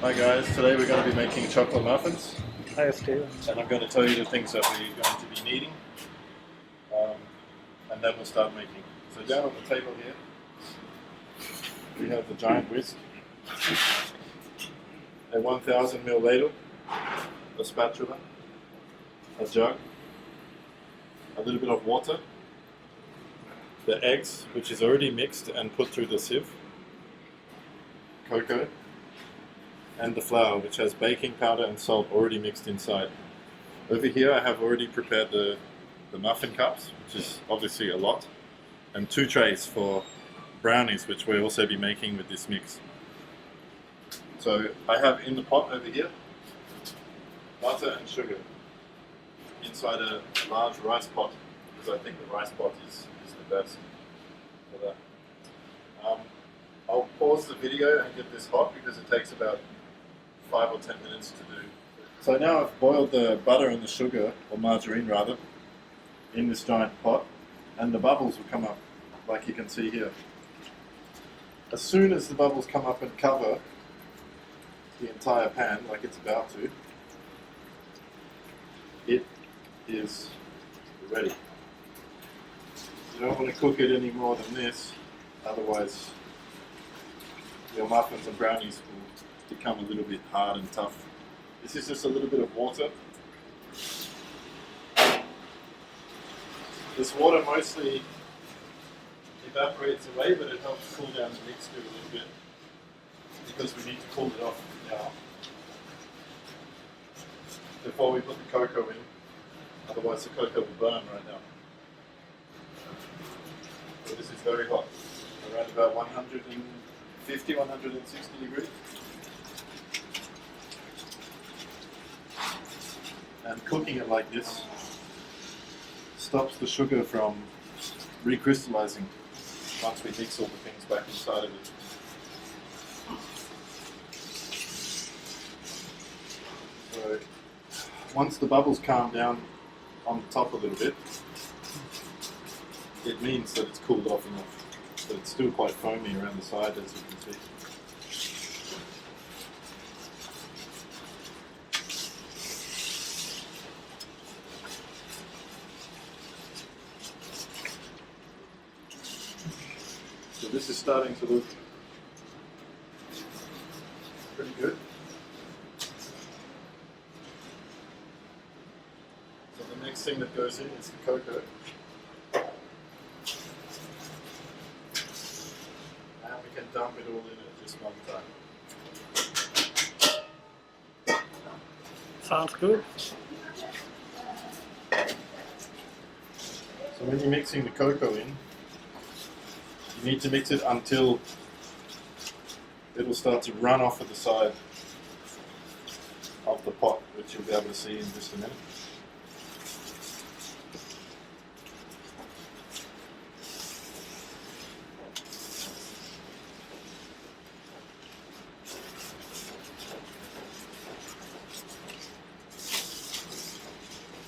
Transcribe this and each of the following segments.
Hi guys, today we're going to be making chocolate muffins. Hi Steve. And I'm going to tell you the things that we're going to be needing, and then we'll start making. So down on the table here we have the giant whisk, a 1000 ml ladle, a spatula, a jug, a little bit of water, the eggs which is already mixed and put through the sieve, cocoa, and the flour, which has baking powder and salt already mixed inside. Over here I have already prepared the muffin cups, which is obviously a lot, and 2 trays for brownies, which we'll also be making with this mix. So I have in the pot over here butter and sugar inside a large rice pot, because I think the rice pot is the best for that. I'll pause the video and get this hot because it takes about 5 or 10 minutes to do. So now I've boiled the butter and the sugar, or margarine rather, in this giant pot, and the bubbles will come up, like you can see here. As soon as the bubbles come up and cover the entire pan, like it's about to, it is ready. You don't want to cook it any more than this, otherwise your muffins and brownies will become a little bit hard and tough. This is just a little bit of water. This water mostly evaporates away, but it helps cool down the mixture a little bit because we need to cool it off now before we put the cocoa in, otherwise the cocoa will burn right now. So this is very hot, around about 150, 160 degrees. And cooking it like this stops the sugar from recrystallizing once we mix all the things back inside of it. So once the bubbles calm down on the top a little bit, it means that it's cooled off enough. But it's still quite foamy around the side, as you can see. So this is starting to look pretty good. So the next thing that goes in is the cocoa. And we can dump it all in at just one time. Sounds good. So when you're mixing the cocoa in, you need to mix it until it'll start to run off at the side of the pot, which you'll be able to see in just a minute.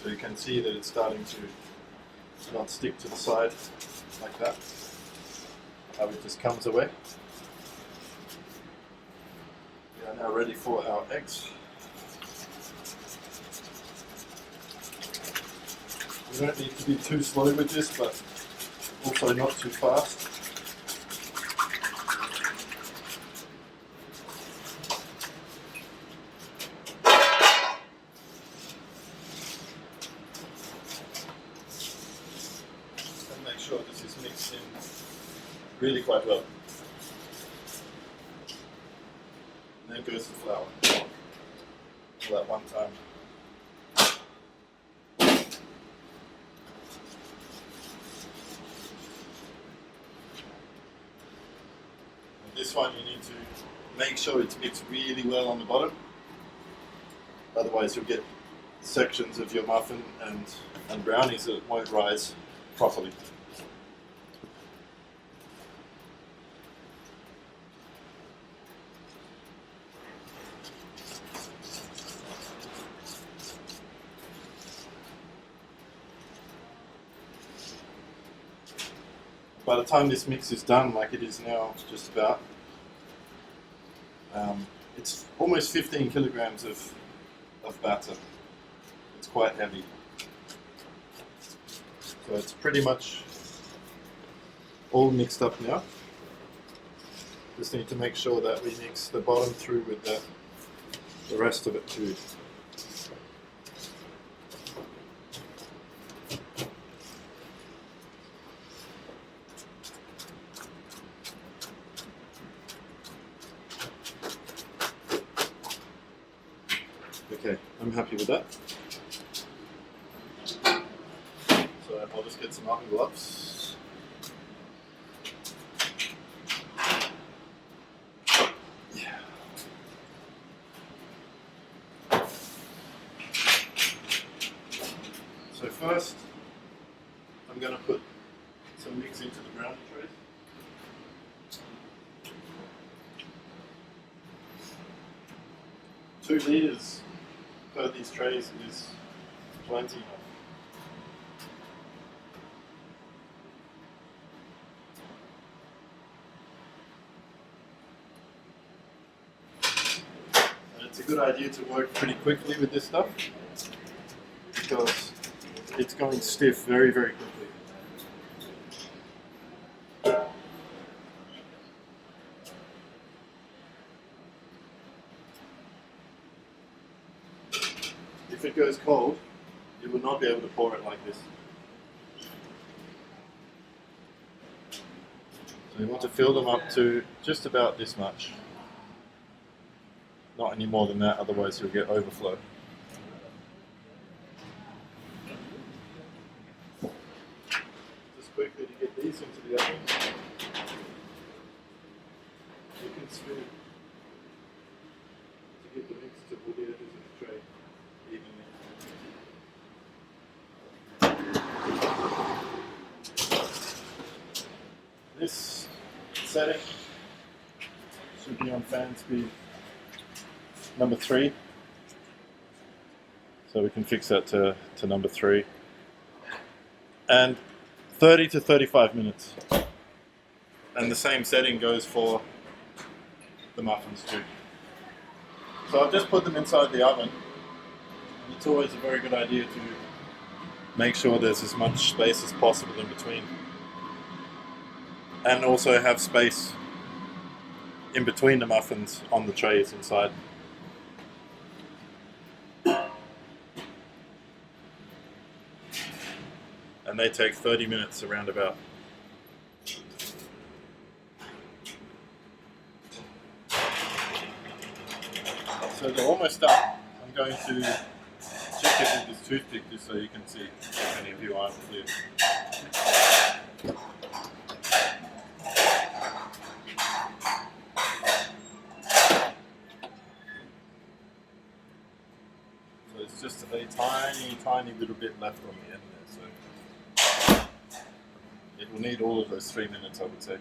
So you can see that it's starting to not stick to the side like that. How it just comes away. We are now ready for our eggs. We don't need to be too slow with this, but also not too fast. And make sure this is mixed in really quite well. And then goes the flour. All at one time. And this one you need to make sure it's mixed really well on the bottom. Otherwise you'll get sections of your muffin and brownies that won't rise properly. By the time this mix is done, like it is now, just about, It's almost 15 kilograms of batter. It's quite heavy. So it's pretty much all mixed up now. Just need to make sure that we mix the bottom through with the rest of it too. Okay, I'm happy with that. So I'll just get some muffin gloves. Yeah. So first, I'm going to put some mix into the brownie trays. Two liters per these trays is plenty enough. And it's a good idea to work pretty quickly with this stuff because it's going stiff very, very quickly. If it goes cold, you will not be able to pour it like this. So you want to fill them up to just about this much. Not any more than that, otherwise you'll get overflow. Just quickly to get these into the oven. You can spin it to get the mix to all the edges of the tray. This setting should be on fan speed number 3, so we can fix that to number 3, and 30 to 35 minutes, and the same setting goes for the muffins too. So I'll just put them inside the oven. It's always a very good idea to make sure there's as much space as possible in between, and also have space in between the muffins on the trays inside. And they take 30 minutes around about. So they're almost done. I'm going to check it with this toothpick just so you can see if any of you aren't clear. So it's just a tiny little bit left on the end there. So it will need all of those 3 minutes, I would say.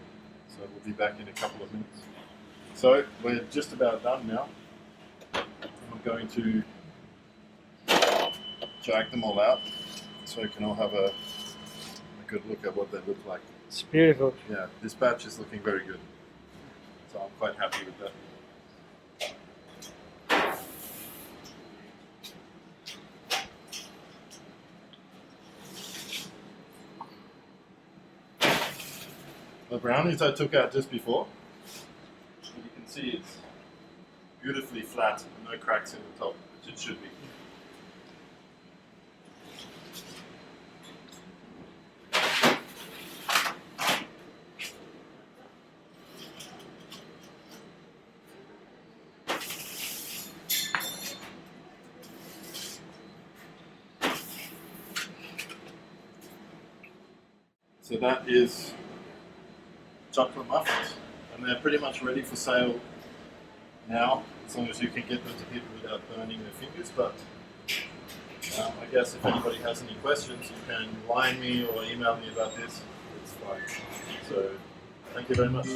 So we'll be back in a couple of minutes. So we're just about done now. I'm going to drag them all out so we can all have a good look at what they look like. It's beautiful. Yeah, this batch is looking very good. So I'm quite happy with that. The brownies I took out just before, as you can see, it's beautifully flat and no cracks in the top, which it should be. So that is chocolate muffins, and they're pretty much ready for sale now, as long as you can get them to people without burning their fingers. But I guess if anybody has any questions, you can line me or email me about this. It's fine. So thank you very much.